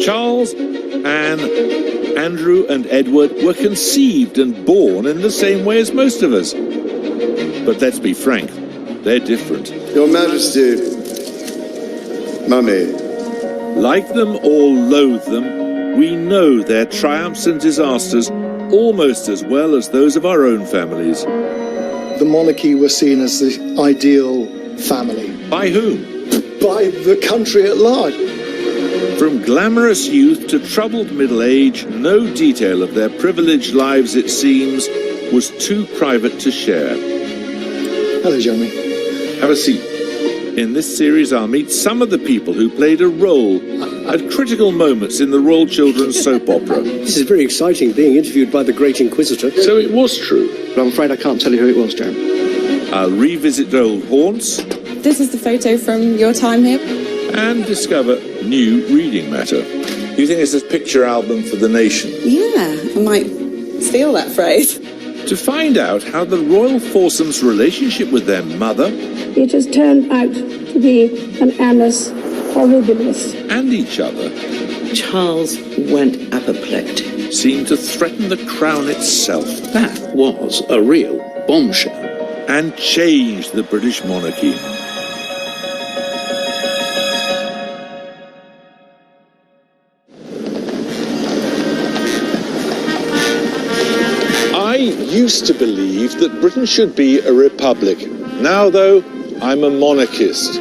Charles, Anne, Andrew and Edward were conceived and born in the same way as most of us. But let's be frank, they're different. Your Majesty, Mummy. Like them or loathe them, we know their triumphs and disasters almost as well as those of our own families. The monarchy was seen as the ideal family. By whom? By the country at large. From glamorous youth to troubled middle age, no detail of their privileged lives, it seems, was too private to share. Hello, Jeremy. Have a seat. In this series, I'll meet some of the people who played a role at critical moments in the Royal Children's soap opera. This is very exciting, being interviewed by the Great Inquisitor. So it was true. But I'm afraid I can't tell you who it was, Jeremy. I'll revisit old haunts. This is the photo from your time here. And discover new reading matter. Do you think it's a picture album for the nation? Yeah, I might steal that phrase. To find out how the royal foursome's relationship with their mother... It has turned out to be an annus horribilis. ...and each other... Charles went apoplectic. ...seemed to threaten the crown itself. That was a real bombshell. And changed the British monarchy. I used to believe that Britain should be a republic. Now, though, I'm a monarchist.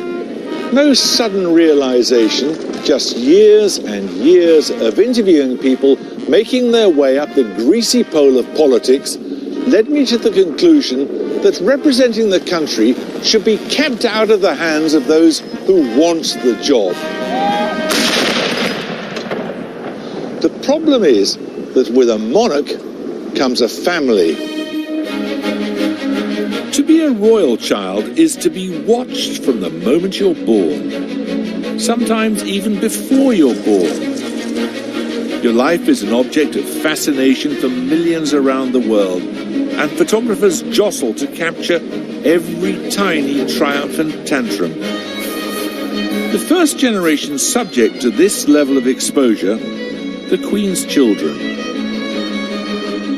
No sudden realization, just years and years of interviewing people making their way up the greasy pole of politics led me to the conclusion that representing the country should be kept out of the hands of those who want the job. The problem is that with a monarch comes a family. To be a royal child is to be watched from the moment you're born, sometimes even before you're born. Your life is an object of fascination for millions around the world, and photographers jostle to capture every tiny triumph and tantrum. The first generation subject to this level of exposure, the Queen's children.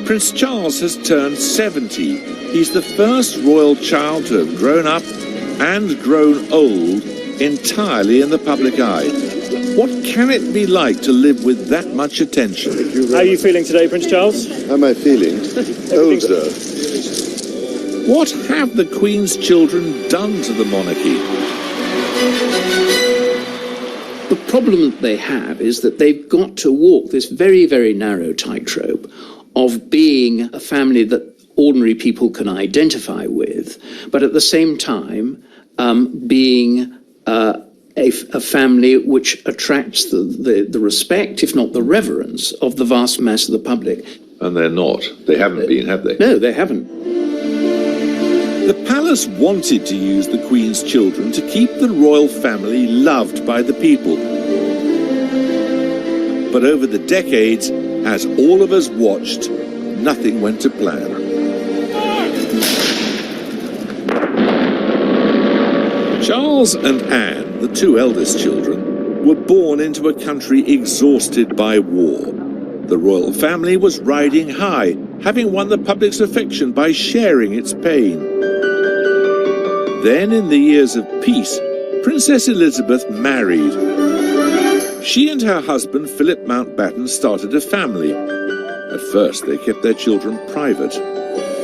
Prince Charles has turned 70. He's the first royal child to have grown up and grown old entirely in the public eye. What can it be like to live with that much attention? How are you feeling today, Prince Charles? How am I feeling? Older. What have the Queen's children done to the monarchy? The problem that they have is that they've got to walk this very, very narrow tightrope of being a family that ordinary people can identify with, but at the same time being a family which attracts the respect, if not the reverence, of the vast mass of the public. And they're not. They haven't been, have they? No, they haven't. The palace wanted to use the Queen's children to keep the royal family loved by the people. But over the decades, as all of us watched, nothing went to plan. Charles and Anne, the two eldest children, were born into a country exhausted by war. The royal family was riding high, having won the public's affection by sharing its pain. Then, in the years of peace, Princess Elizabeth married. She and her husband, Philip Mountbatten, started a family. At first, they kept their children private.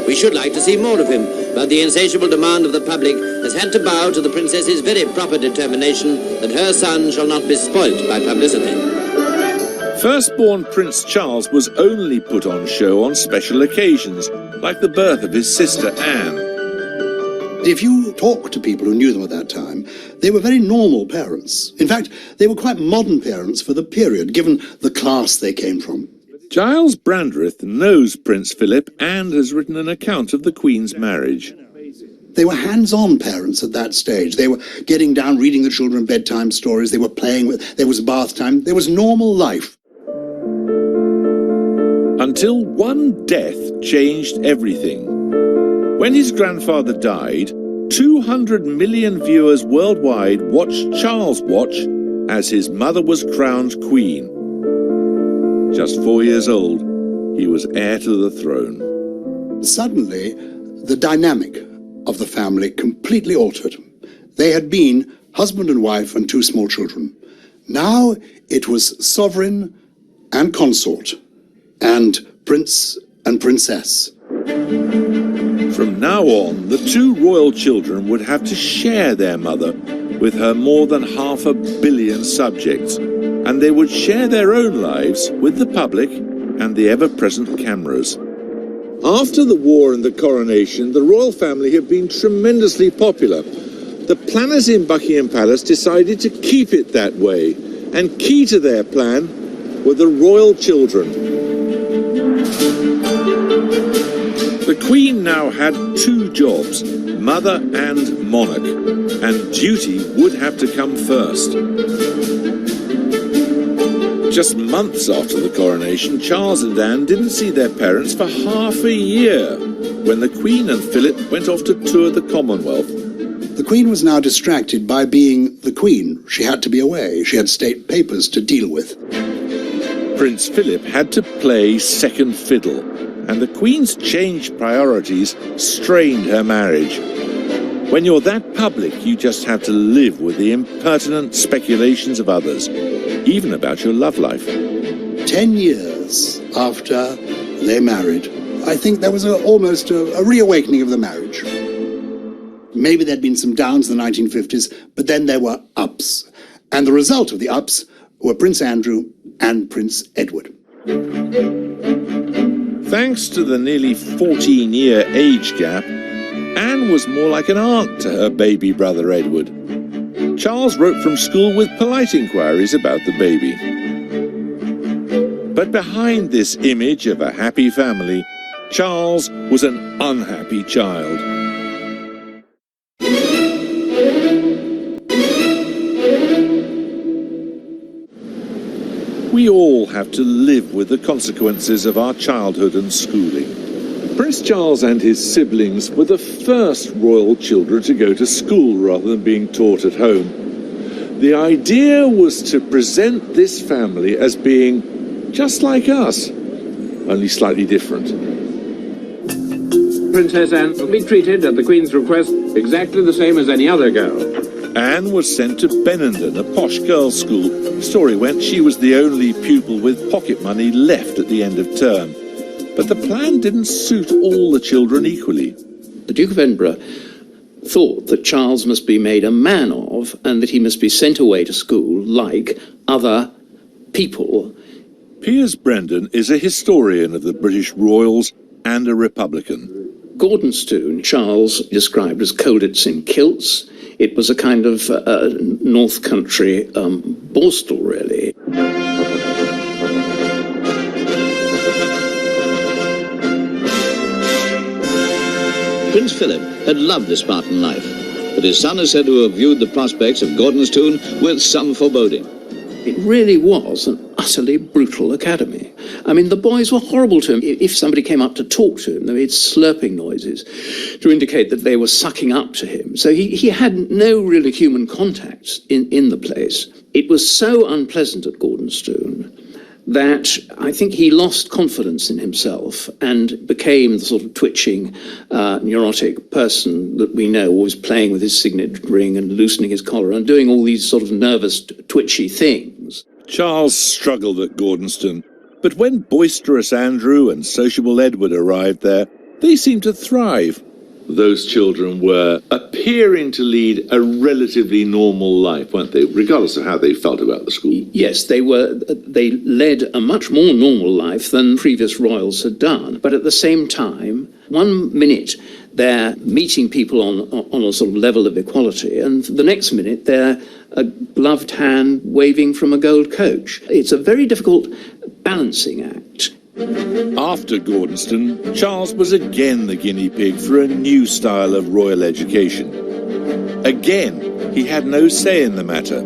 We should like to see more of him, but the insatiable demand of the public has had to bow to the princess's very proper determination that her son shall not be spoilt by publicity. Firstborn Prince Charles was only put on show on special occasions, like the birth of his sister Anne. If you talk to people who knew them at that time, they were very normal parents. In fact, they were quite modern parents for the period, given the class they came from. Giles Brandreth knows Prince Philip and has written an account of the Queen's marriage. They were hands-on parents at that stage. They were getting down, reading the children bedtime stories. They were playing with, there was bath time. There was normal life. Until one death changed everything. When his grandfather died, 200 million viewers worldwide watched Charles watch as his mother was crowned queen. Just 4 years old, he was heir to the throne. Suddenly, the dynamic of the family completely altered. They had been husband and wife and 2 small children. Now it was sovereign and consort, and prince and princess. From now on, the 2 royal children would have to share their mother with her more than 500 million subjects, and they would share their own lives with the public and the ever-present cameras. After the war and the coronation, the royal family had been tremendously popular. The planners in Buckingham Palace decided to keep it that way, and key to their plan were the royal children. The Queen now had 2 jobs, mother and monarch, and duty would have to come first. Just months after the coronation, Charles and Anne didn't see their parents for half a year, when the Queen and Philip went off to tour the Commonwealth. The Queen was now distracted by being the Queen. She had to be away. She had state papers to deal with. Prince Philip had to play second fiddle, and the Queen's changed priorities strained her marriage. When you're that public, you just have to live with the impertinent speculations of others, even about your love life. 10 years after they married, I think there was almost a reawakening of the marriage. Maybe there'd been some downs in the 1950s, but then there were ups. And the result of the ups were Prince Andrew and Prince Edward. Thanks to the nearly 14-year age gap, Anne was more like an aunt to her baby brother Edward. Charles wrote from school with polite inquiries about the baby. But behind this image of a happy family, Charles was an unhappy child. We all have to live with the consequences of our childhood and schooling. Prince Charles and his siblings were the first royal children to go to school rather than being taught at home. The idea was to present this family as being just like us, only slightly different. Princess Anne will be treated at the Queen's request exactly the same as any other girl. Anne was sent to Benenden, a posh girls' school. Story went she was the only pupil with pocket money left at the end of term. But the plan didn't suit all the children equally. The Duke of Edinburgh thought that Charles must be made a man of, and that he must be sent away to school like other people. Piers Brendan is a historian of the British royals and a Republican. Gordonstoun, Charles described as colditz in kilts. It was a kind of North Country borstal, really. Prince Philip had loved the Spartan life, but his son is said to have viewed the prospects of Gordonstoun with some foreboding. It really was an utterly brutal academy. I mean, the boys were horrible to him. If somebody came up to talk to him, they made slurping noises to indicate that they were sucking up to him. So he had no really human contact in the place. It was so unpleasant at Gordonstoun that I think he lost confidence in himself and became the sort of twitching, neurotic person that we know, always playing with his signet ring and loosening his collar and doing all these sort of nervous, twitchy things. Charles struggled at Gordonstoun, but when boisterous Andrew and sociable Edward arrived there, they seemed to thrive. Those children were appearing to lead a relatively normal life, weren't they, regardless of how they felt about the school? Yes, they were. They led a much more normal life than previous royals had done. But at the same time, one minute they're meeting people on a sort of level of equality, and the next minute they're a gloved hand waving from a gold coach. It's a very difficult balancing act. After Gordonstoun, Charles was again the guinea pig for a new style of royal education. Again, he had no say in the matter.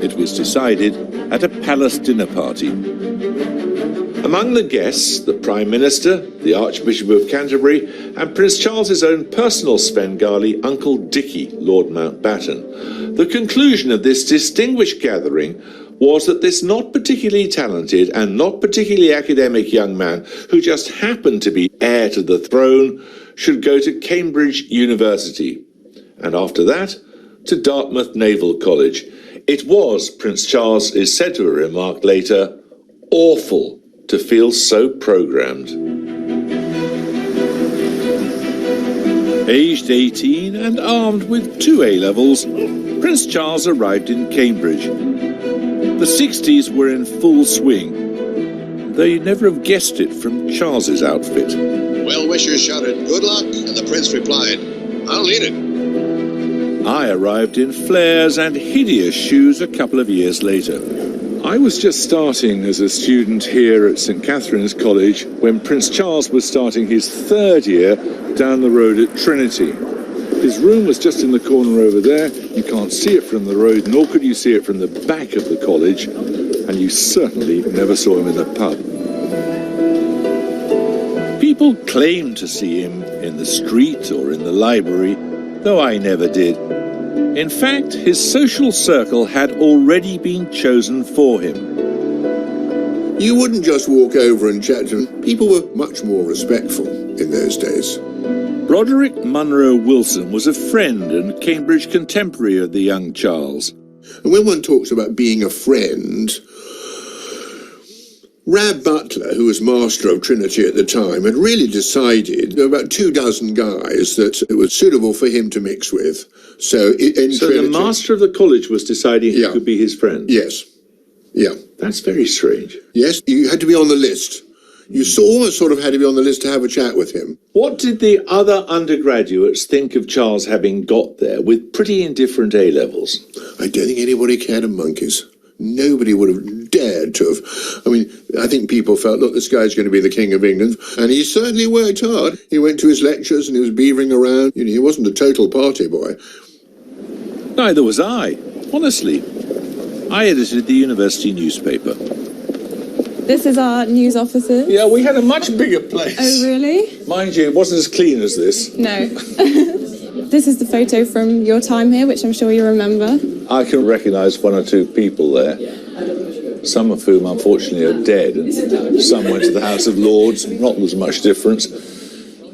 It was decided at a palace dinner party. Among the guests, the Prime Minister, the Archbishop of Canterbury, and Prince Charles's own personal Svengali, Uncle Dickie, Lord Mountbatten. The conclusion of this distinguished gathering was that this not particularly talented and not particularly academic young man, who just happened to be heir to the throne, should go to Cambridge University, and after that, to Dartmouth Naval College. It was, Prince Charles is said to have remarked later, awful to feel so programmed. Aged 18 and armed with 2 A-levels, Prince Charles arrived in Cambridge. The 60s were in full swing, though you'd never have guessed it from Charles's outfit. Well-wishers shouted, "Good luck," and the prince replied, "I'll need it." I arrived in flares and hideous shoes a couple of years later. I was just starting as a student here at St Catherine's College when Prince Charles was starting his 3rd year down the road at Trinity. His room was just in the corner over there. You can't see it from the road, nor could you see it from the back of the college, and you certainly never saw him in the pub. People claimed to see him in the street or in the library, though I never did. In fact, his social circle had already been chosen for him. You wouldn't just walk over and chat to them. People were much more respectful in those days. Roderick Munro Wilson was a friend and Cambridge contemporary of the young Charles. And when one talks about being a friend, Rab Butler, who was master of Trinity at the time, had really decided there were about 24 guys that it was suitable for him to mix with. So the master of the college was deciding who could be his friend? Yes. Yeah. That's very strange. Yes, you had to be on the list. You almost sort of had to be on the list to have a chat with him. What did the other undergraduates think of Charles having got there with pretty indifferent A-levels? I don't think anybody cared a monkeys. Nobody would have dared to have. I mean, I think people felt, look, this guy's going to be the King of England. And he certainly worked hard. He went to his lectures and he was beavering around. You know, he wasn't a total party boy. Neither was I, honestly. I edited the university newspaper. This is our news offices. Yeah, we had a much bigger place. Oh, really? Mind you, it wasn't as clean as this. No. This is the photo from your time here, which I'm sure you remember. I can recognise 1 or 2 people there, some of whom unfortunately are dead, and some went to the House of Lords, not as much difference.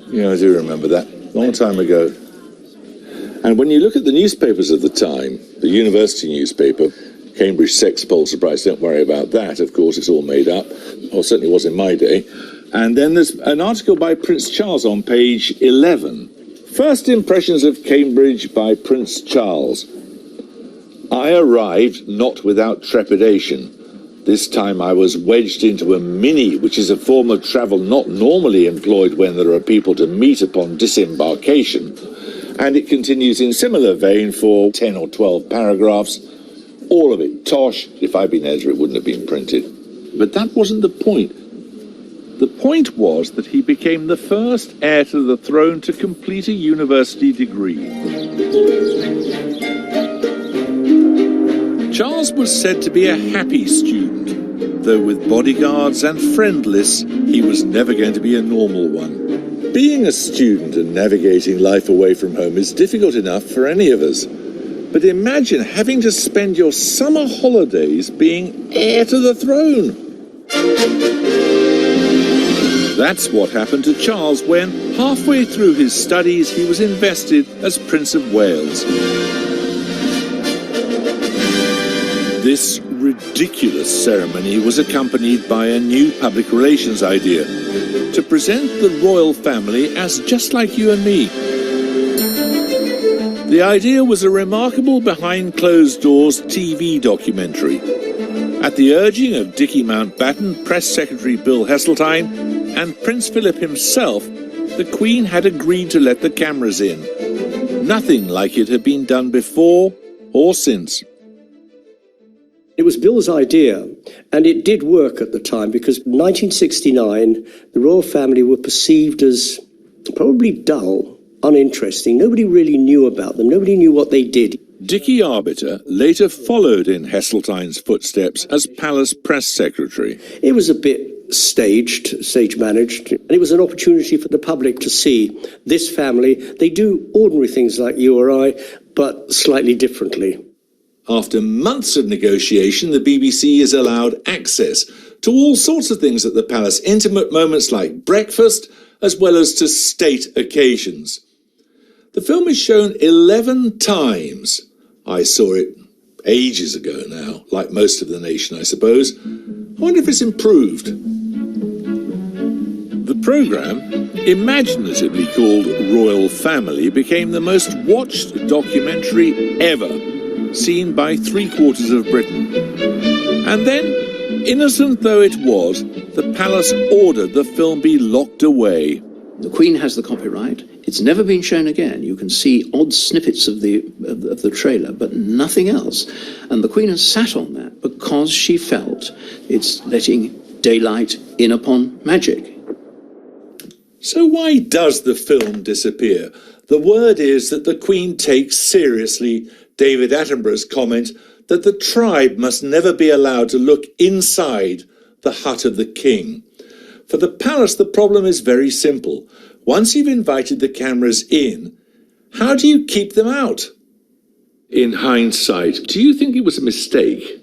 You know, I do remember that, long time ago. And when you look at the newspapers of the time, the university newspaper, Cambridge Sex Poll Surprise, don't worry about that, of course, it's all made up, or certainly was in my day. And then there's an article by Prince Charles on page 11. First impressions of Cambridge by Prince Charles. I arrived not without trepidation. This time I was wedged into a mini, which is a form of travel not normally employed when there are people to meet upon disembarkation. And it continues in similar vein for 10 or 12 paragraphs. All of it tosh. If I'd been editor, it wouldn't have been printed. But that wasn't the point. The point was that he became the first heir to the throne to complete a university degree. Charles was said to be a happy student, though with bodyguards and friendless, he was never going to be a normal one. Being a student and navigating life away from home is difficult enough for any of us. But imagine having to spend your summer holidays being heir to the throne. That's what happened to Charles when, halfway through his studies, he was invested as Prince of Wales. This ridiculous ceremony was accompanied by a new public relations idea, to present the royal family as just like you and me. The idea was a remarkable behind-closed-doors TV documentary. At the urging of Dickie Mountbatten, Press Secretary Bill Heseltine, and Prince Philip himself, the Queen had agreed to let the cameras in. Nothing like it had been done before or since. It was Bill's idea, and it did work at the time, because in 1969, the royal family were perceived as probably dull, uninteresting. Nobody really knew about them. Nobody knew what they did. Dickie Arbiter later followed in Heseltine's footsteps as Palace Press Secretary. It was a bit stage-managed, and it was an opportunity for the public to see this family. They do ordinary things like you or I, but slightly differently. After months of negotiation, the BBC is allowed access to all sorts of things at the palace, intimate moments like breakfast, as well as to state occasions. The film is shown 11 times. I saw it ages ago now, like most of the nation, I suppose. I wonder if it's improved. The programme, imaginatively called Royal Family, became the most watched documentary ever, seen by 3/4 of Britain. And then, innocent though it was, the palace ordered the film be locked away. The Queen has the copyright. It's never been shown again. You can see odd snippets of the trailer, but nothing else. And the Queen has sat on that because she felt it's letting daylight in upon magic. So why does the film disappear? The word is that the Queen takes seriously David Attenborough's comment that the tribe must never be allowed to look inside the hut of the king. For the palace, the problem is very simple. Once you've invited the cameras in, how do you keep them out? In hindsight, do you think it was a mistake?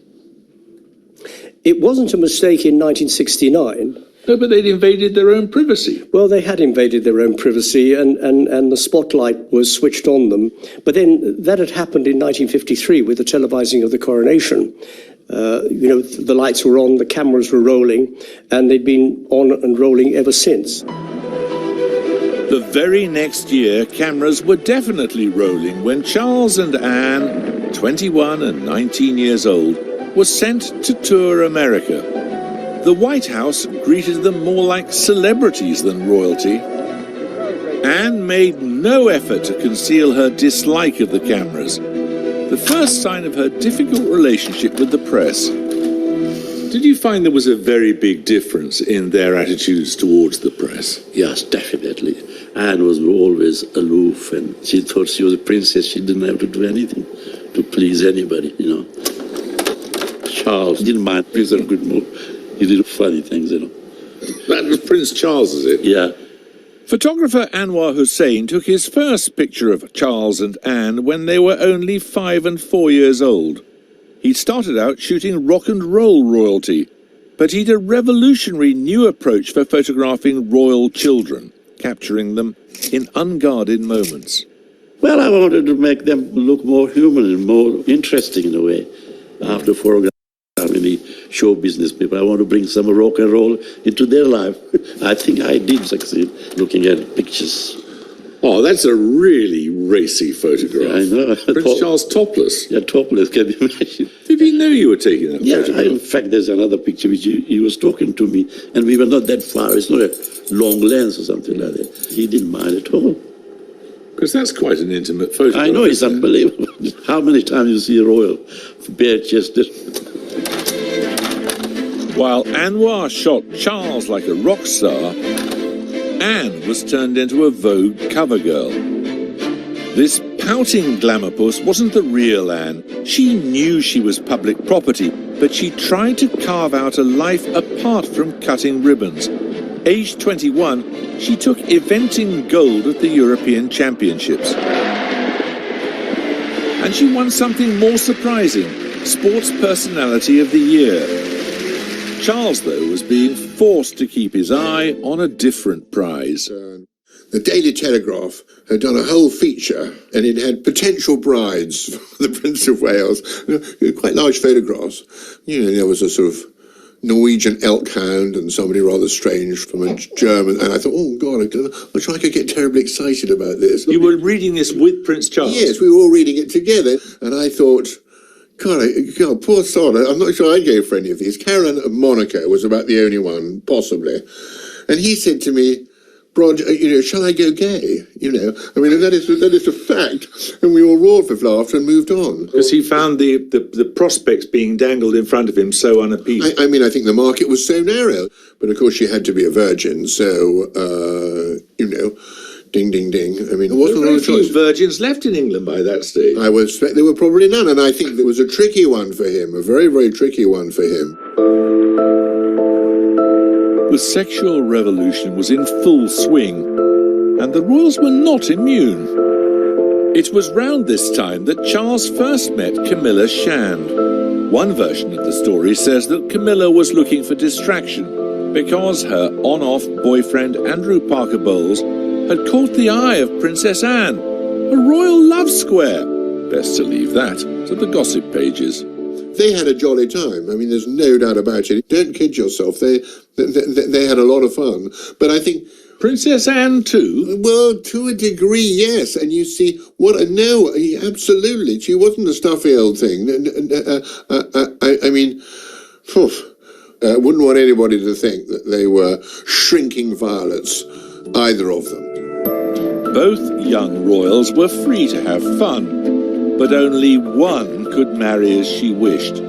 It wasn't a mistake in 1969. No, but they'd invaded their own privacy. Well, they had invaded their own privacy and the spotlight was switched on them. But then that had happened in 1953 with the televising of the coronation. The lights were on, the cameras were rolling, and they'd been on and rolling ever since. The very next year, cameras were definitely rolling when Charles and Anne, 21 and 19 years old, were sent to tour America. The White House greeted them more like celebrities than royalty. Anne made no effort to conceal her dislike of the cameras, the first sign of her difficult relationship with the press. Did you find there was a very big difference in their attitudes towards the press? Yes, definitely. Anne was always aloof, and she thought she was a princess. She didn't have to do anything to please anybody, Charles didn't mind. He was in a good mood. He did funny things, That was Prince Charles, is it? Yeah. Photographer Anwar Hussain took his first picture of Charles and Anne when they were only 5 and 4 years old. He'd started out shooting rock and roll royalty, but he'd a revolutionary new approach for photographing royal children, capturing them in unguarded moments. Well, I wanted to make them look more human and more interesting in a way. After photographing any show business people, I want to bring some rock and roll into their life. I think I did succeed looking at pictures. Oh, that's a really racy photograph. Yeah, I know. Prince Charles topless. Yeah, topless, can you imagine? Did he know you were taking that photograph? In fact, there's another picture which he was talking to me, and we were not that far. It's not a long lens or something like that. He didn't mind at all. Because that's quite an intimate photograph. I know, it's unbelievable. How many times you see a royal bare-chested? While Anwar shot Charles like a rock star, Anne was turned into a Vogue cover girl. This pouting glamour puss wasn't the real Anne. She knew she was public property, but she tried to carve out a life apart from cutting ribbons. Aged 21, she took eventing gold at the European Championships. And she won something more surprising, Sports Personality of the Year. Charles, though, was being forced to keep his eye on a different prize. The Daily Telegraph had done a whole feature, and it had potential brides for the Prince of Wales. Quite large photographs. There was a sort of Norwegian elk hound and somebody rather strange from a German. And I thought, oh, God, I'm sure I could get terribly excited about this. You were reading this with Prince Charles? Yes, we were all reading it together. And I thought, God, poor sod, I'm not sure I'd go for any of these. Caroline of Monaco was about the only one, possibly. And he said to me, Brod, shall I go gay? That is a fact. And we all roared for laughter and moved on. Because he found the prospects being dangled in front of him so unappealing. I think the market was so narrow. But of course she had to be a virgin, so, ding, ding, ding. There wasn't a lot of choice. Virgins left in England by that stage. I would expect there were probably none, and I think there was a tricky one for him, a very, very tricky one for him. The sexual revolution was in full swing, and the royals were not immune. It was round this time that Charles first met Camilla Shand. One version of the story says that Camilla was looking for distraction because her on-off boyfriend Andrew Parker Bowles had caught the eye of Princess Anne, a royal love square. Best to leave that to the gossip pages. They had a jolly time. I mean, there's no doubt about it. Don't kid yourself. They had a lot of fun. But I think Princess Anne too? Well, to a degree, yes. And you see, no, absolutely. She wasn't a stuffy old thing. I mean, wouldn't want anybody to think that they were shrinking violets, either of them. Both young royals were free to have fun, but only one could marry as she wished.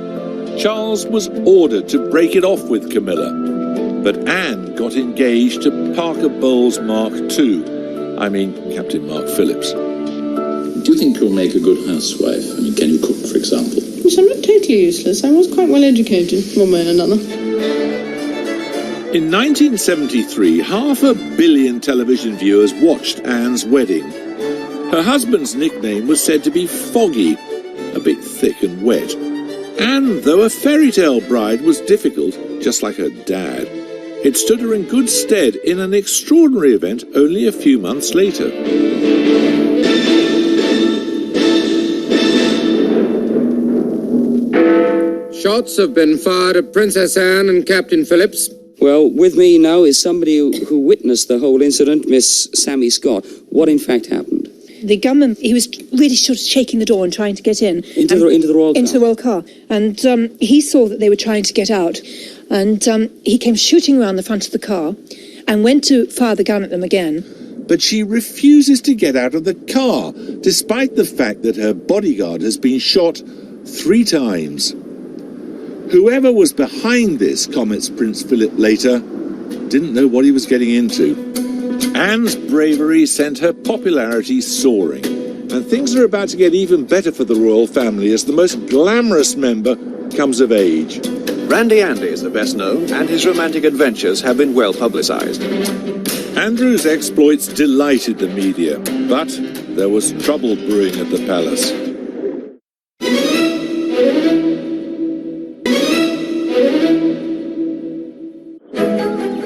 Charles was ordered to break it off with Camilla, but Anne got engaged to Parker Bowles Mark II. I mean, Captain Mark Phillips. Do you think you'll make a good housewife? I mean, can you cook, for example? Which I'm not totally useless. I was quite well educated, one way or another. In 1973, 500 million television viewers watched Anne's wedding. Her husband's nickname was said to be Foggy, a bit thick and wet. Anne, though a fairy tale bride, was difficult, just like her dad. It stood her in good stead in an extraordinary event only a few months later. Shots have been fired at Princess Anne and Captain Phillips. Well, with me now is somebody who witnessed the whole incident, Miss Sammy Scott. What in fact happened? The gunman, he was really sort of shaking the door and trying to get in. Into the royal car? Into the royal car. And he saw that they were trying to get out. And he came shooting around the front of the car and went to fire the gun at them again. But she refuses to get out of the car, despite the fact that her bodyguard has been shot 3 times. Whoever was behind this, comments Prince Philip later, didn't know what he was getting into. Anne's bravery sent her popularity soaring, and things are about to get even better for the royal family as the most glamorous member comes of age. Randy Andy is the best known, and his romantic adventures have been well publicised. Andrew's exploits delighted the media, but there was trouble brewing at the palace.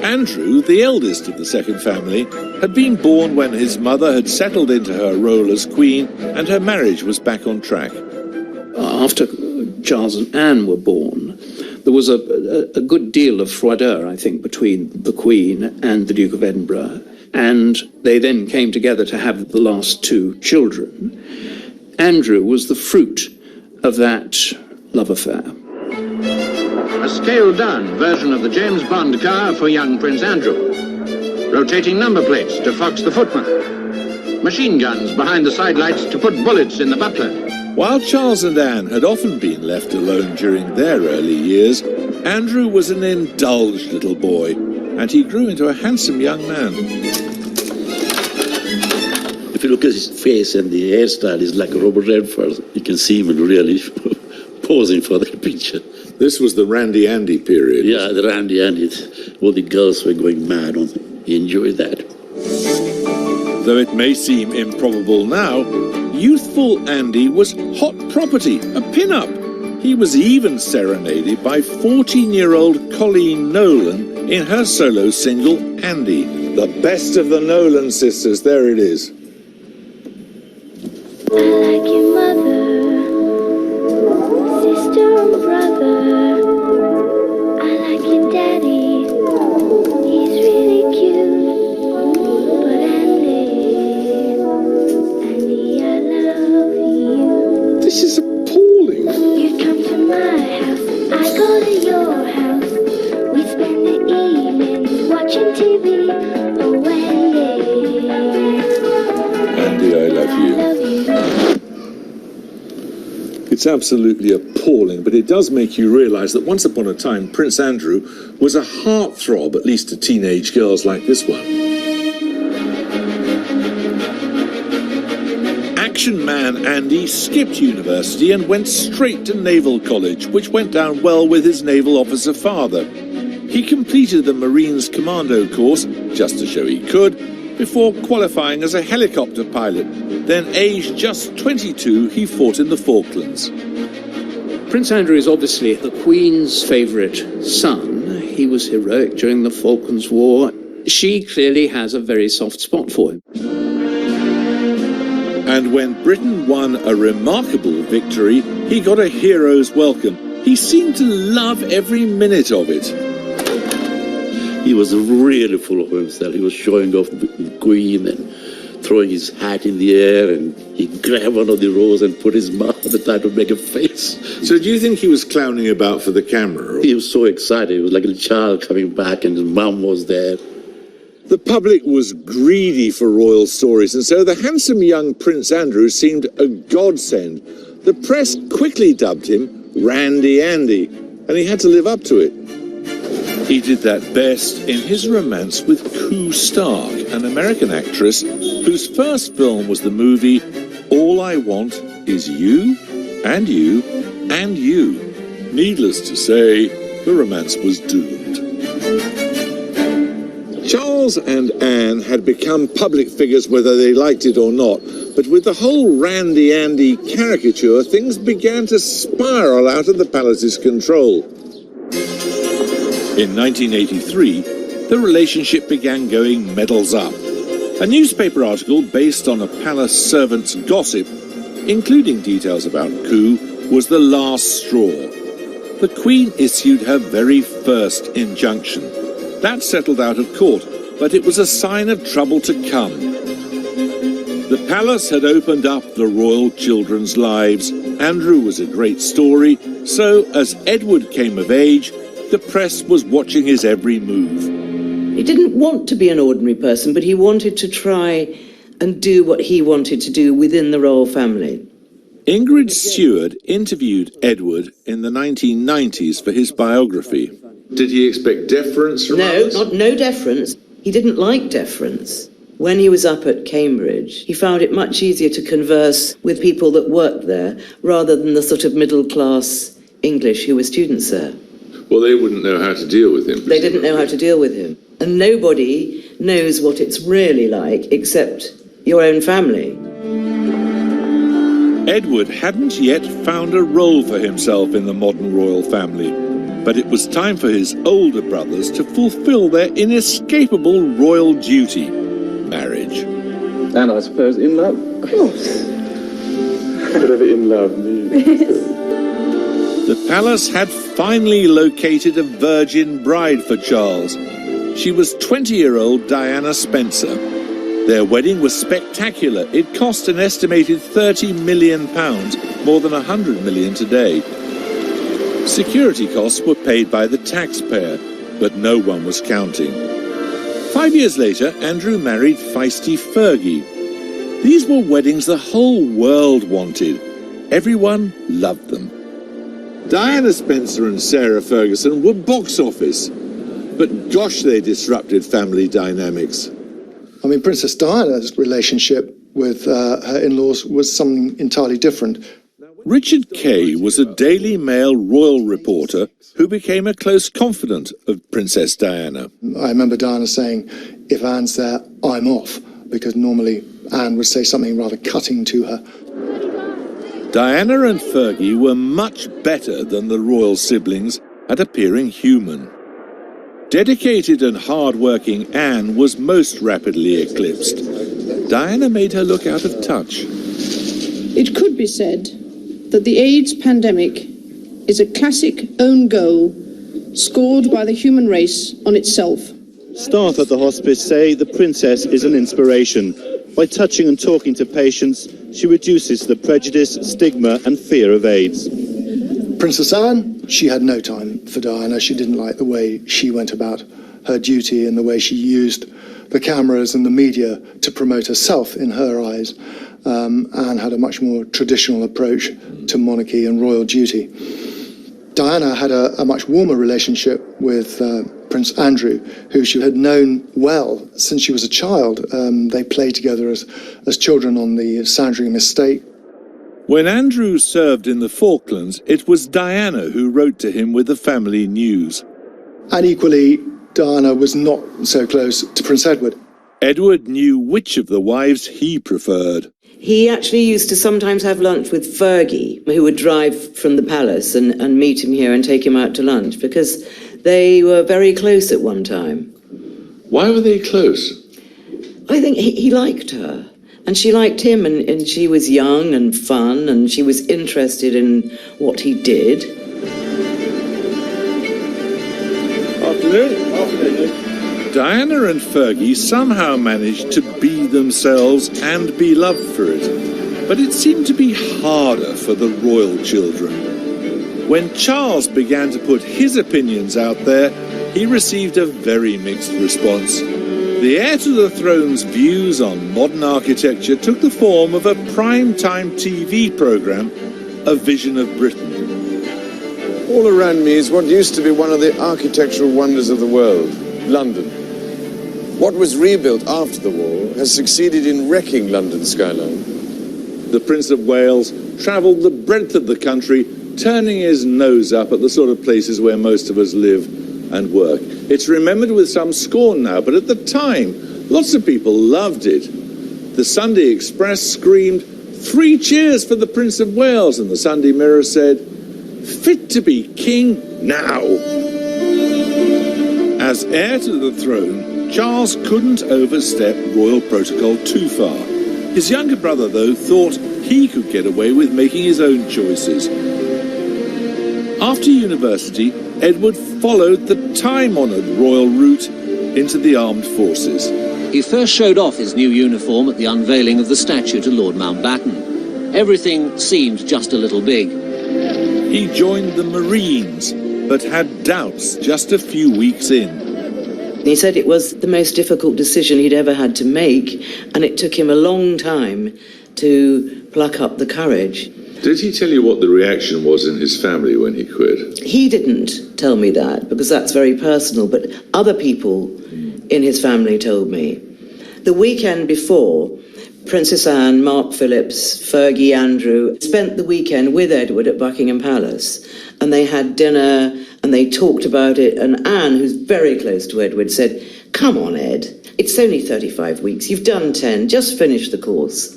Andrew, the eldest of the second family, had been born when his mother had settled into her role as queen and her marriage was back on track. After Charles and Anne were born, there was a good deal of froideur, I think, between the Queen and the Duke of Edinburgh, and they then came together to have the last 2 children. Andrew was the fruit of that love affair. A scaled-down version of the James Bond car for young Prince Andrew. Rotating number plates to fox the footman. Machine guns behind the sidelights to put bullets in the butler. While Charles and Anne had often been left alone during their early years, Andrew was an indulged little boy, and he grew into a handsome young man. If you look at his face and the hairstyle, he's like Robert Redford. You can see him really posing for the picture. This was the Randy Andy period. Yeah, the Randy Andy. All the girls were going mad on him. He enjoyed that. Though it may seem improbable now, youthful Andy was hot property, a pin-up. He was even serenaded by 14-year-old Colleen Nolan in her solo single, Andy. The best of the Nolan sisters, there it is. I like your mother, sister and brother. I like your daddy, he's really cute. But Andy, I love you. This is appalling. You come to my house, I go to your house. We spend the evenings watching TV. Oh, Andy, I love you. It's absolutely appalling, but it does make you realise that once upon a time, Prince Andrew was a heartthrob, at least to teenage girls like this one. Action man Andy skipped university and went straight to Naval College, which went down well with his naval officer father. He completed the Marines Commando course, just to show he could, Before qualifying as a helicopter pilot, then aged just 22, he fought in the Falklands. Prince Andrew is obviously the Queen's favourite son. He was heroic during the Falklands War. She clearly has a very soft spot for him. And when Britain won a remarkable victory, he got a hero's welcome. He seemed to love every minute of it. He was really full of himself. He was showing off the Queen and throwing his hat in the air, and he grabbed one of the roses and put his mouth at the time to make a face. So do you think he was clowning about for the camera? He was so excited. He was like a child coming back, and his mum was there. The public was greedy for royal stories, and so the handsome young Prince Andrew seemed a godsend. The press quickly dubbed him Randy Andy, and he had to live up to it. He did that best in his romance with Koo Stark, an American actress whose first film was the movie All I Want Is You, and You, and You. Needless to say, the romance was doomed. Charles and Anne had become public figures whether they liked it or not, but with the whole Randy Andy caricature, things began to spiral out of the palace's control. In 1983, the relationship began going medals up. A newspaper article based on a palace servant's gossip, including details about Koo, was the last straw. The Queen issued her very first injunction. That settled out of court, but it was a sign of trouble to come. The palace had opened up the royal children's lives. Andrew was a great story, so as Edward came of age, the press was watching his every move. He didn't want to be an ordinary person, but he wanted to try and do what he wanted to do within the royal family. Ingrid Stewart interviewed Edward in the 1990s for his biography. Did he expect deference from others? No deference. He didn't like deference. When he was up at Cambridge, he found it much easier to converse with people that worked there rather than the sort of middle-class English who were students there. Well, they wouldn't know how to deal with him. They didn't know how to deal with him. And nobody knows what it's really like except your own family. Edward hadn't yet found a role for himself in the modern royal family, but it was time for his older brothers to fulfill their inescapable royal duty, marriage. And I suppose in love? Of course. Whatever in love means. The palace had finally located a virgin bride for Charles. She was 20-year-old Diana Spencer. Their wedding was spectacular. It cost an estimated £30 million, more than $100 million today. Security costs were paid by the taxpayer, but no one was counting. 5 years later, Andrew married feisty Fergie. These were weddings the whole world wanted. Everyone loved them. Diana Spencer and Sarah Ferguson were box office, but gosh, they disrupted family dynamics. I mean, Princess Diana's relationship with her in-laws was something entirely different. Richard Kay was a Daily Mail royal reporter who became a close confidant of Princess Diana. I remember Diana saying, if Anne's there, I'm off, because normally Anne would say something rather cutting to her. Diana and Fergie were much better than the royal siblings at appearing human. Dedicated and hard-working Anne was most rapidly eclipsed. Diana made her look out of touch. It could be said that the AIDS pandemic is a classic own goal scored by the human race on itself. Staff at the hospice say the princess is an inspiration. By touching and talking to patients, she reduces the prejudice, stigma and fear of AIDS. Princess Anne, she had no time for Diana. She didn't like the way she went about her duty and the way she used the cameras and the media to promote herself in her eyes. Anne had a much more traditional approach to monarchy and royal duty. Diana had a much warmer relationship with Prince Andrew, who she had known well since she was a child. They played together as children on the Sandringham estate. When Andrew served in the Falklands, it was Diana who wrote to him with the family news. And equally, Diana was not so close to Prince Edward. Edward knew which of the wives he preferred. He actually used to sometimes have lunch with Fergie, who would drive from the palace and meet him here and take him out to lunch, because they were very close at one time. Why were they close? I think he liked her, and she liked him, and she was young and fun, and she was interested in what he did. Afternoon. Diana and Fergie somehow managed to be themselves and be loved for it. But it seemed to be harder for the royal children. When Charles began to put his opinions out there, he received a very mixed response. The heir to the throne's views on modern architecture took the form of a prime-time TV programme, A Vision of Britain. All around me is what used to be one of the architectural wonders of the world, London. What was rebuilt after the war has succeeded in wrecking London's skyline. The Prince of Wales travelled the breadth of the country, turning his nose up at the sort of places where most of us live and work. It's remembered with some scorn now, but at the time, lots of people loved it. The Sunday Express screamed, "3 cheers for the Prince of Wales," and the Sunday Mirror said, "Fit to be king now." As heir to the throne, Charles couldn't overstep royal protocol too far. His younger brother, though, thought he could get away with making his own choices. After university, Edward followed the time-honoured royal route into the armed forces. He first showed off his new uniform at the unveiling of the statue to Lord Mountbatten. Everything seemed just a little big. He joined the Marines, but had doubts just a few weeks in. He said it was the most difficult decision he'd ever had to make, and it took him a long time to pluck up the courage. Did he tell you what the reaction was in his family when he quit? He didn't tell me that, because that's very personal, but other people in his family told me. The weekend before, Princess Anne, Mark Phillips, Fergie, Andrew spent the weekend with Edward at Buckingham Palace, and they had dinner and they talked about it, and Anne, who's very close to Edward, said, "Come on, Ed, it's only 35 weeks, you've done 10, just finish the course."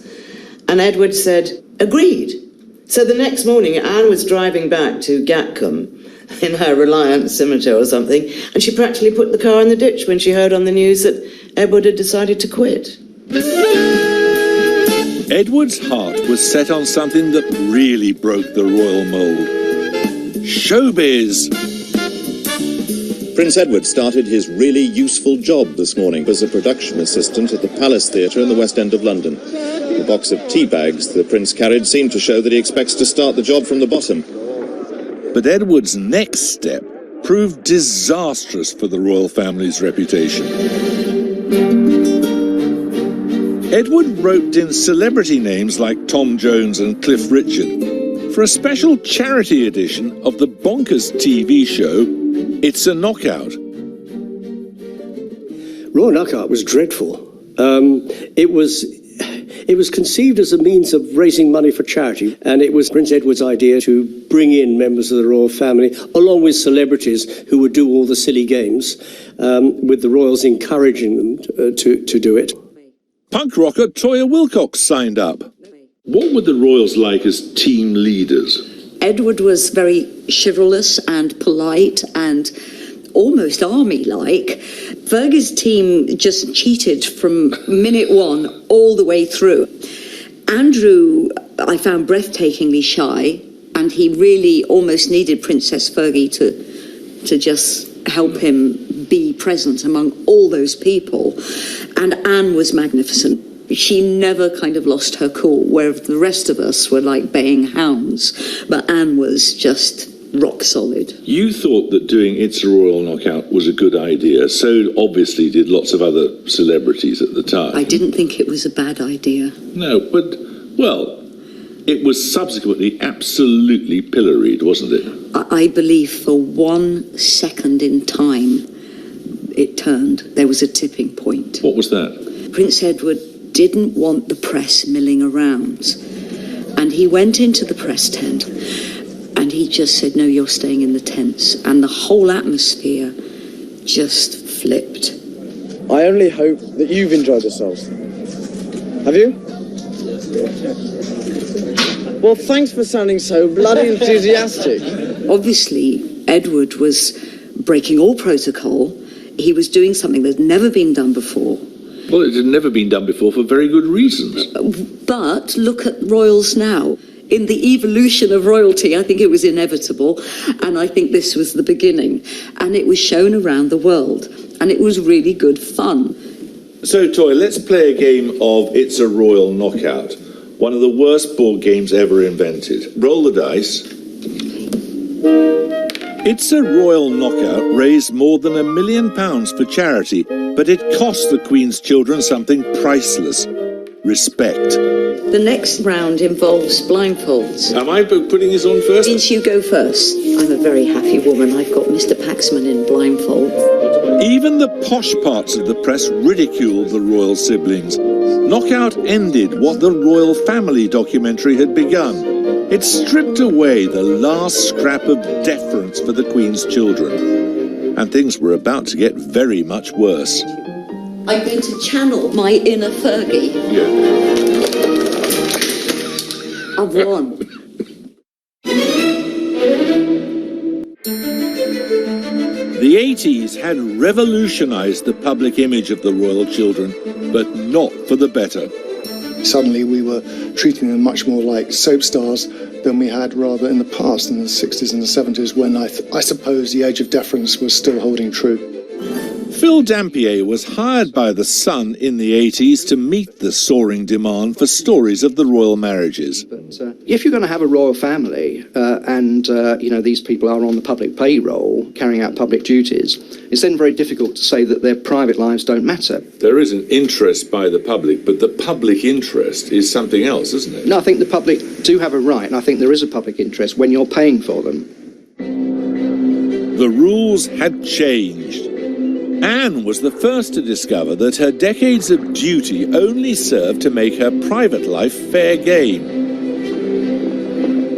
And Edward said, "Agreed." So the next morning, Anne was driving back to Gatcombe in her Reliant Scimitar or something, and she practically put the car in the ditch when she heard on the news that Edward had decided to quit. Edward's heart was set on something that really broke the royal mould. Showbiz! Prince Edward started his really useful job this morning as a production assistant at the Palace Theatre in the West End of London. The box of tea bags the Prince carried seemed to show that he expects to start the job from the bottom. But Edward's next step proved disastrous for the royal family's reputation. Edward roped in celebrity names like Tom Jones and Cliff Richard for a special charity edition of the bonkers TV show It's a Knockout. Royal Knockout was dreadful. It was conceived as a means of raising money for charity, and it was Prince Edward's idea to bring in members of the royal family, along with celebrities who would do all the silly games, with the royals encouraging them to do it. Punk rocker Toyah Willcox signed up. What were the royals like as team leaders? Edward was very chivalrous and polite and almost army-like. Fergie's team just cheated from minute one all the way through. Andrew, I found breathtakingly shy, and he really almost needed Princess Fergie to just help him be present among all those people. And Anne was magnificent. She never kind of lost her cool, where the rest of us were like baying hounds. But Anne was just rock solid. You thought that doing It's a Royal Knockout was a good idea. So obviously did lots of other celebrities at the time. I didn't think it was a bad idea. No, but, well, it was subsequently absolutely pilloried, wasn't it? I believe for 1 second in time, it turned. There was a tipping point. What was that? Prince Edward didn't want the press milling around. And he went into the press tent and he just said, "No, you're staying in the tents." And the whole atmosphere just flipped. I only hope that you've enjoyed yourselves. Have you? Well, thanks for sounding so bloody enthusiastic. Obviously, Edward was breaking all protocol. He was doing something that's never been done before. Well, it had never been done before for very good reasons. But look at royals now. In the evolution of royalty, I think it was inevitable, and I think this was the beginning. And it was shown around the world, and it was really good fun. So, Toy, let's play a game of It's a Royal Knockout, one of the worst board games ever invented. Roll the dice. It's a Royal Knockout raised more than £1 million for charity, but it cost the Queen's children something priceless: respect. The next round involves blindfolds. Am I putting this on first? Means you go first. I'm a very happy woman. I've got Mr. Paxman in blindfold. Even the posh parts of the press ridiculed the royal siblings. Knockout ended what the royal family documentary had begun. It stripped away the last scrap of deference for the Queen's children. And things were about to get very much worse. I'm going to channel my inner Fergie. Yeah. I've won. The 80s had revolutionized the public image of the royal children, but not for the better. Suddenly we were treating them much more like soap stars than we had rather in the past, in the 60s and the 70s, when I suppose the age of deference was still holding true. Phil Dampier was hired by The Sun in the 80s to meet the soaring demand for stories of the royal marriages. If you're going to have a royal family and these people are on the public payroll carrying out public duties, it's then very difficult to say that their private lives don't matter. There is an interest by the public, but the public interest is something else, isn't it? No, I think the public do have a right, and I think there is a public interest when you're paying for them. The rules had changed. Anne was the first to discover that her decades of duty only served to make her private life fair game.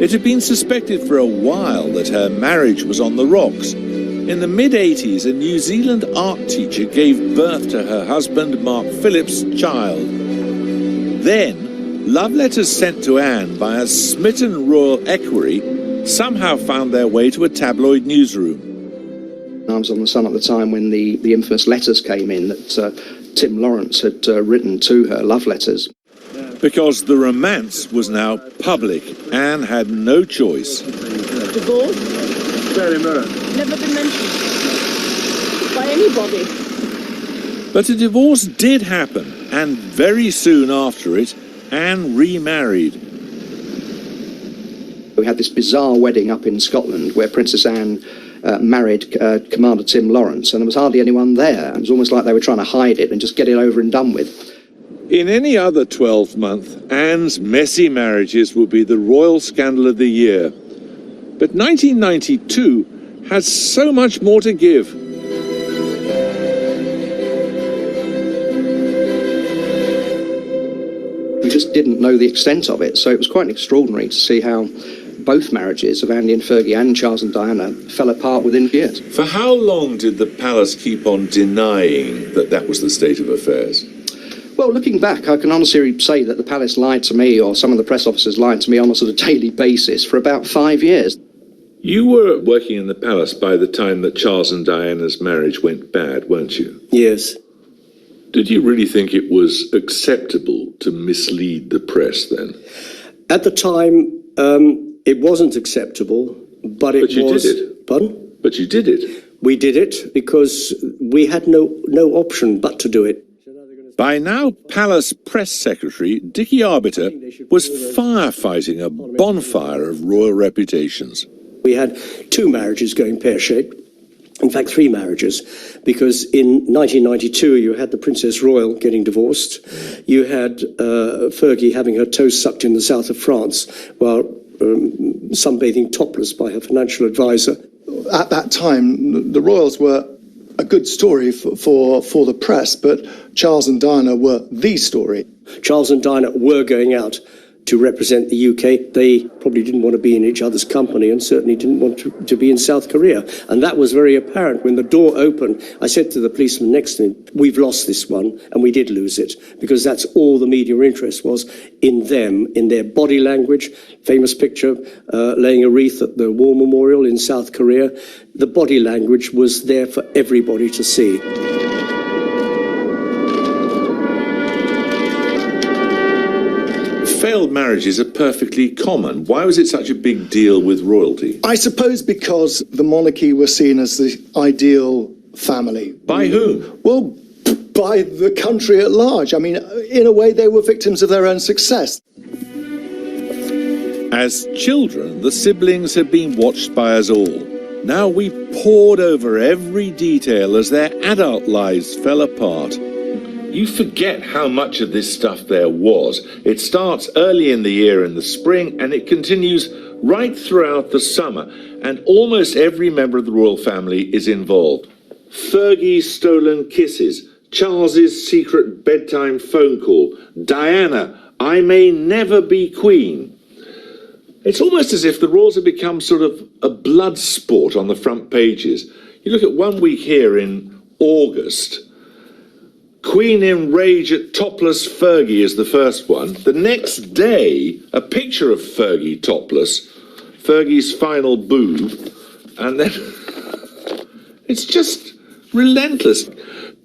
It had been suspected for a while that her marriage was on the rocks. In the mid-80s, a New Zealand art teacher gave birth to her husband, Mark Phillips' child. Then, love letters sent to Anne by a smitten royal equerry somehow found their way to a tabloid newsroom. I was on The Sun at the time when the infamous letters came in that Tim Lawrence had written to her, love letters. Because the romance was now public, Anne had no choice. Divorce? Very mirror. Never been mentioned by anybody. But a divorce did happen, and very soon after it, Anne remarried. We had this bizarre wedding up in Scotland where Princess Anne married Commander Tim Lawrence, and there was hardly anyone there. It was almost like they were trying to hide it and just get it over and done with. In any other 12-month, Anne's messy marriages would be the royal scandal of the year. But 1992 has so much more to give. We just didn't know the extent of it, so it was quite extraordinary to see how both marriages of Andy and Fergie and Charles and Diana fell apart within years. For how long did the palace keep on denying that that was the state of affairs? Well, looking back, I can honestly say that the palace lied to me, or some of the press officers lied to me on a sort of daily basis for about 5 years. You were working in the palace by the time that Charles and Diana's marriage went bad, weren't you? Yes. Did you really think it was acceptable to mislead the press then? At the time, it wasn't acceptable, but it was... But you did it. Pardon? But you did it. We did it because we had no option but to do it. By now, Palace Press Secretary Dickie Arbiter was firefighting a bonfire of royal reputations. We had 2 marriages going pear-shaped. In fact, 3 marriages, because in 1992 you had the Princess Royal getting divorced. You had Fergie having her toes sucked in the south of France while sunbathing topless by her financial advisor. At that time, the royals were a good story for the press, but Charles and Diana were the story. Charles and Diana were going out to represent the UK. They probably didn't want to be in each other's company and certainly didn't want to be in South Korea. And that was very apparent. When the door opened, I said to the policeman next to me, we've lost this one, and we did lose it, because that's all the media interest was in them, in their body language. Famous picture, laying a wreath at the War Memorial in South Korea. The body language was there for everybody to see. Failed marriages are perfectly common. Why was it such a big deal with royalty? I suppose because the monarchy was seen as the ideal family. By whom? Well, by the country at large. I mean, in a way, they were victims of their own success. As children, the siblings had been watched by us all. Now we pored over every detail as their adult lives fell apart. You forget how much of this stuff there was. It starts early in the year in the spring, and it continues right throughout the summer, and almost every member of the royal family is involved. Fergie's stolen kisses, Charles's secret bedtime phone call, Diana, I may never be queen. It's almost as if the royals have become sort of a blood sport on the front pages. You look at 1 week here in August. Queen in rage at topless Fergie is the first one. The next day, a picture of Fergie topless, Fergie's final boob, and then it's just relentless.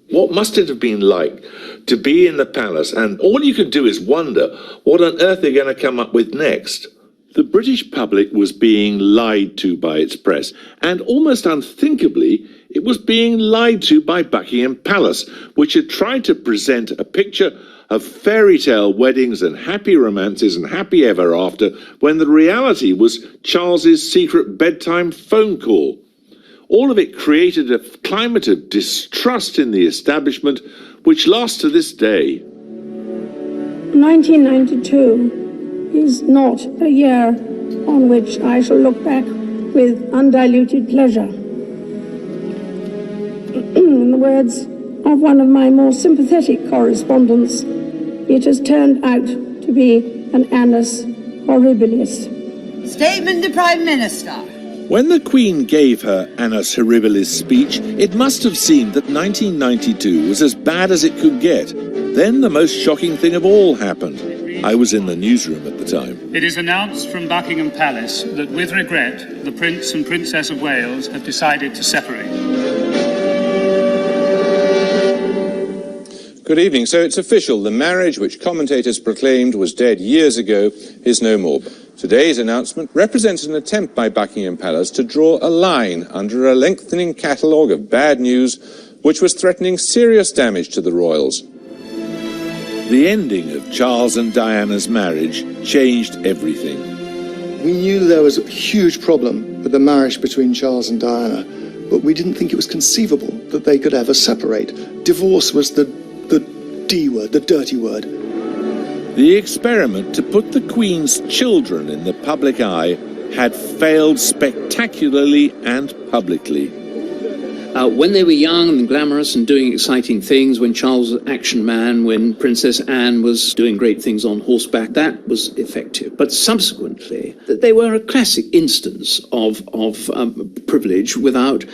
What must it have been like to be in the palace, and all you can do is wonder what on earth they're going to come up with next. The British public was being lied to by its press, and almost unthinkably, it was being lied to by Buckingham Palace, which had tried to present a picture of fairy tale weddings and happy romances and happy ever after, when the reality was Charles's secret bedtime phone call. All of it created a climate of distrust in the establishment, which lasts to this day. 1992 is not a year on which I shall look back with undiluted pleasure. In the words of one of my more sympathetic correspondents, it has turned out to be an annus horribilis. Statement to Prime Minister. When the Queen gave her annus horribilis speech, it must have seemed that 1992 was as bad as it could get. Then the most shocking thing of all happened. I was in the newsroom at the time. It is announced from Buckingham Palace that, with regret, the Prince and Princess of Wales have decided to separate. Good evening. So it's official. The marriage, which commentators proclaimed was dead years ago, is no more. Today's announcement represents an attempt by Buckingham Palace to draw a line under a lengthening catalogue of bad news, which was threatening serious damage to the royals. The ending of Charles and Diana's marriage changed everything. We knew there was a huge problem with the marriage between Charles and Diana, but we didn't think it was conceivable that they could ever separate. Divorce was the D word, the dirty word. The experiment to put the Queen's children in the public eye had failed spectacularly and publicly. When they were young and glamorous and doing exciting things, when Charles was an action man, when Princess Anne was doing great things on horseback, that was effective. But subsequently, they were a classic instance of privilege without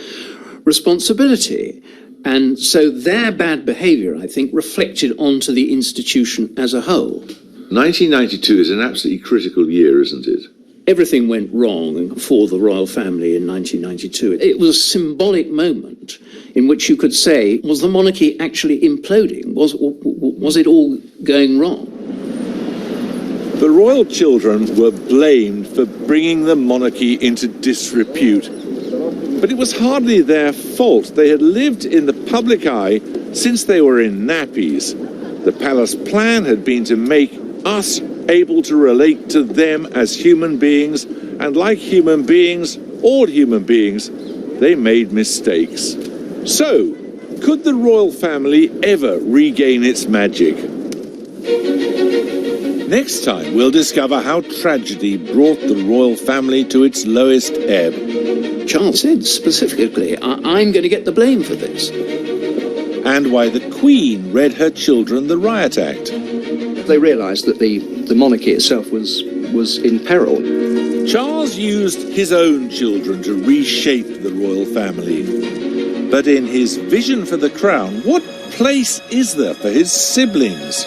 responsibility. And so their bad behaviour, I think, reflected onto the institution as a whole. 1992 is an absolutely critical year, isn't it? Everything went wrong for the royal family in 1992. It was a symbolic moment in which you could say, was the monarchy actually imploding? Was it all going wrong? The royal children were blamed for bringing the monarchy into disrepute. But it was hardly their fault. They had lived in the public eye since they were in nappies. The palace plan had been to make us able to relate to them as human beings, and like human beings, all human beings, they made mistakes. So, could the royal family ever regain its magic? Next time, we'll discover how tragedy brought the royal family to its lowest ebb. Charles said specifically, I'm going to get the blame for this. And why the Queen read her children the Riot Act. They realised that the the monarchy itself was in peril. Charles used his own children to reshape the royal family. But in his vision for the crown, what place is there for his siblings?